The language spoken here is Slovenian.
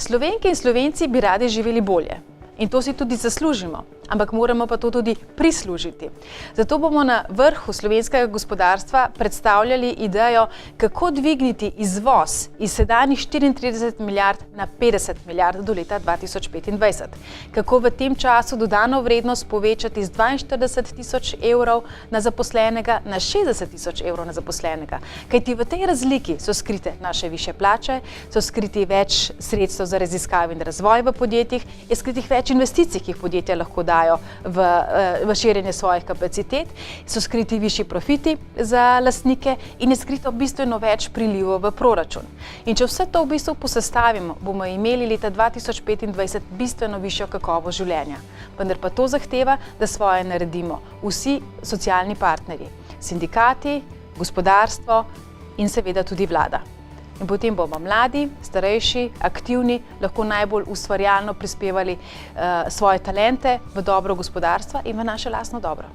Slovenke in Slovenci bi radi živeli bolje in to si tudi zaslužimo, ampak moramo pa to tudi prislužiti. Zato bomo na vrhu slovenskega gospodarstva predstavljali idejo, kako dvigniti izvoz iz sedanjih 34 milijard na 50 milijard do leta 2025. Kako v tem času dodano vrednost povečati z 42 tisoč evrov na zaposlenega na 60 tisoč evrov na zaposlenega. Kajti v tej razliki so skrite naše višje plače, so skriti več sredstev za raziskave in razvoj v podjetjih, je skritih več investicij, ki jih podjetja lahko dajo v širjenje svojih kapacitet, so skriti višji profiti za lastnike in je skrito bistveno več prilivov v proračun. In če vse to v bistvu posestavimo, bomo imeli leta 2025 bistveno višjo kakovost življenja. Vendar pa to zahteva, da svoje naredimo vsi socialni partnerji, sindikati, gospodarstvo in seveda tudi vlada. In potem bomo mladi, starejši, aktivni, lahko najbolj ustvarjalno prispevali svoje talente v dobro gospodarstva in v naše lastno dobro.